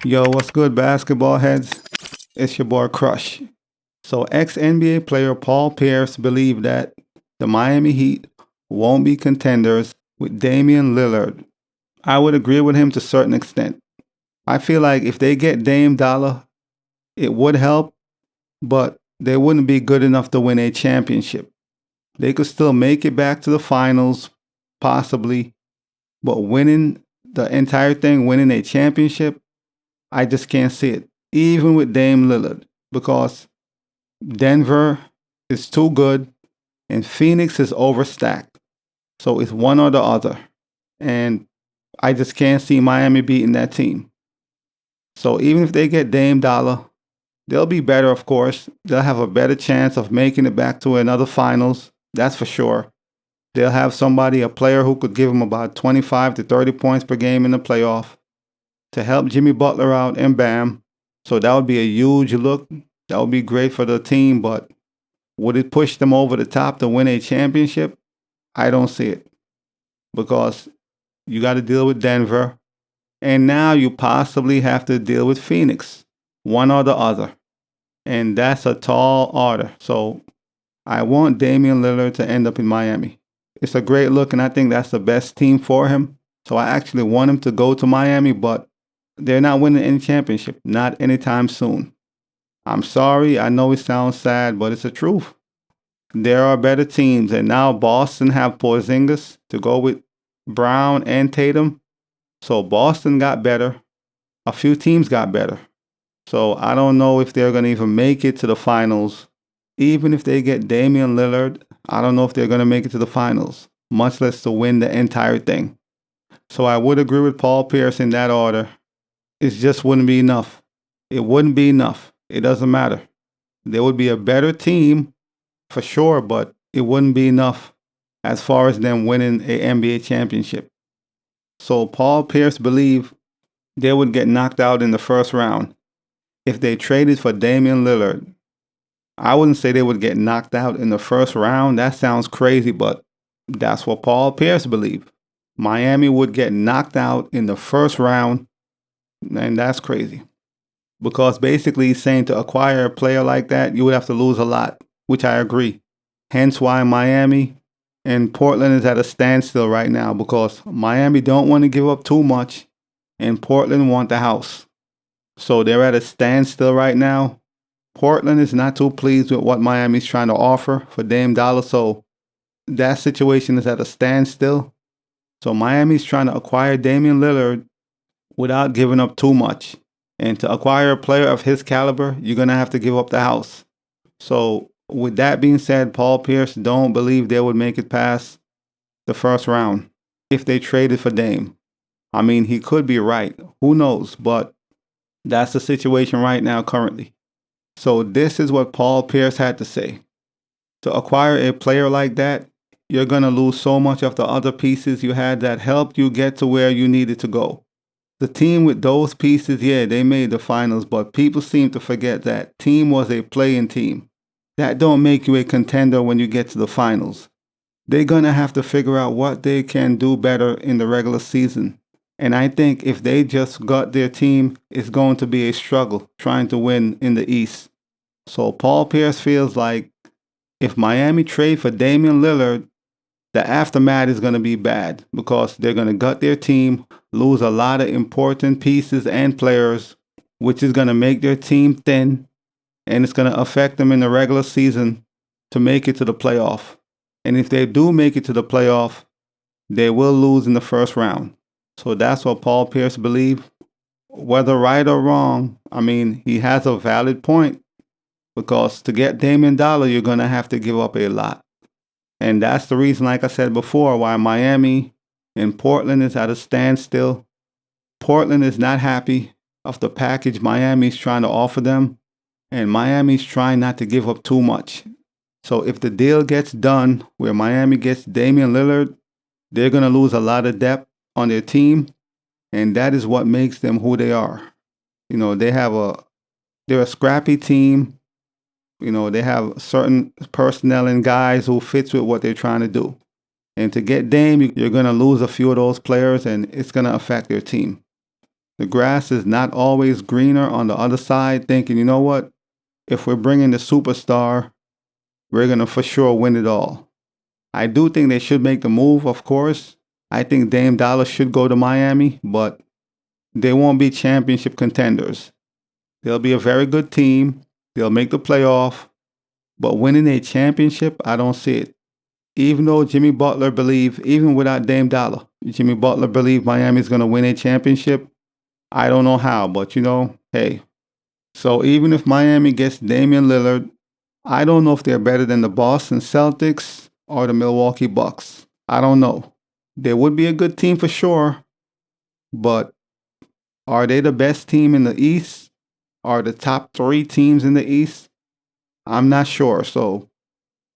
Yo, what's good, basketball heads? It's your boy Crush. So, ex-NBA player Paul Pierce believed that the Miami Heat won't be contenders with Damian Lillard. I would agree with him to a certain extent. I feel like if they get Dame Dollar, it would help, but they wouldn't be good enough to win a championship. They could still make it back to the finals, possibly, but winning the entire thing, winning a championship, I just can't see it, even with Dame Lillard, because Denver is too good and Phoenix is overstacked. So it's one or the other. And I just can't see Miami beating that team. So even if they get Dame Dollar, they'll be better, of course. They'll have a better chance of making it back to another finals. That's for sure. They'll have somebody, a player who could give them about 25 to 30 points per game in the playoff to help Jimmy Butler out and Bam. So that would be a huge look. That would be great for the team, but would it push them over the top to win a championship? I don't see it, because you got to deal with Denver, and now you possibly have to deal with Phoenix, one or the other. And that's a tall order. So I want Damian Lillard to end up in Miami. It's a great look, and I think that's the best team for him. So I actually want him to go to Miami, but they're not winning any championship, not anytime soon. I'm sorry, I know it sounds sad, but it's the truth. There are better teams, and now Boston have Porzingis to go with Brown and Tatum. So Boston got better. A few teams got better. So I don't know if they're going to even make it to the finals. Even if they get Damian Lillard, I don't know if they're going to make it to the finals, much less to win the entire thing. So I would agree with Paul Pierce in that order. It just wouldn't be enough. It wouldn't be enough. It doesn't matter. There would be a better team for sure, but it wouldn't be enough as far as them winning an NBA championship. So Paul Pierce believed they would get knocked out in the first round if they traded for Damian Lillard. I wouldn't say they would get knocked out in the first round. That sounds crazy, but that's what Paul Pierce believed. Miami would get knocked out in the first round, and that's crazy. Because basically he's saying to acquire a player like that, you would have to lose a lot, which I agree. Hence why Miami and Portland is at a standstill right now, because Miami don't want to give up too much and Portland want the house. So they're at a standstill right now. Portland is not too pleased with what Miami's trying to offer for Dame Dollar, so that situation is at a standstill. So Miami's trying to acquire Damian Lillard without giving up too much. And to acquire a player of his caliber, you're going to have to give up the house. So with that being said, Paul Pierce don't believe they would make it past the first round if they traded for Dame. I mean, he could be right. Who knows? But that's the situation right now currently. So this is what Paul Pierce had to say. To acquire a player like that, you're going to lose so much of the other pieces you had that helped you get to where you needed to go. The team with those pieces, yeah, they made the finals, but people seem to forget that team was a play-in team. That don't make you a contender when you get to the finals. They're going to have to figure out what they can do better in the regular season. And I think if they just got their team, it's going to be a struggle trying to win in the East. So Paul Pierce feels like if Miami trade for Damian Lillard, the aftermath is going to be bad, because they're going to gut their team, lose a lot of important pieces and players, which is going to make their team thin, and it's going to affect them in the regular season to make it to the playoff. And if they do make it to the playoff, they will lose in the first round. So that's what Paul Pierce believes. Whether right or wrong, I mean, he has a valid point, because to get Damian Dollar, you're going to have to give up a lot. And that's the reason, like I said before, why Miami and Portland is at a standstill. Portland is not happy of the package Miami's trying to offer them, and Miami's trying not to give up too much. So if the deal gets done where Miami gets Damian Lillard, they're going to lose a lot of depth on their team, and that is what makes them who they are. You know, they're a scrappy team. You know, they have certain personnel and guys who fits with what they're trying to do. And to get Dame, you're going to lose a few of those players, and it's going to affect their team. The grass is not always greener on the other side, thinking, you know what? If we're bringing the superstar, we're going to for sure win it all. I do think they should make the move, of course. I think Dame Dollar should go to Miami, but they won't be championship contenders. They'll be a very good team. They'll make the playoff. But winning a championship, I don't see it. Even though Jimmy Butler believed, even without Dame Dollar, Jimmy Butler believed Miami's going to win a championship. I don't know how, but hey. So even if Miami gets Damian Lillard, I don't know if they're better than the Boston Celtics or the Milwaukee Bucks. I don't know. They would be a good team for sure, but are they the best team in the East? Are the top 3 teams in the East? I'm not sure.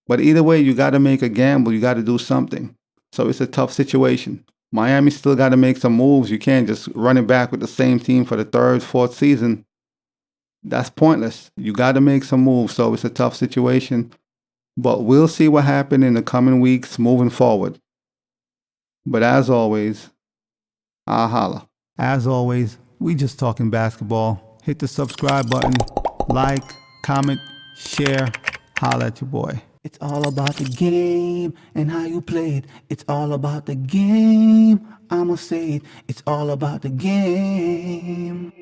But either way, you got to make a gamble. You got to do something. So it's a tough situation. Miami still got to make some moves. You can't just run it back with the same team for the 3rd, 4th season. That's pointless. You got to make some moves. So it's a tough situation. But we'll see what happens in the coming weeks moving forward. But as always, I'll holla. As always, we just talking basketball. Hit the subscribe button, like, comment, share, holla at your boy. It's all about the game and how you play it. It's all about the game. I'ma say it. It's all about the game.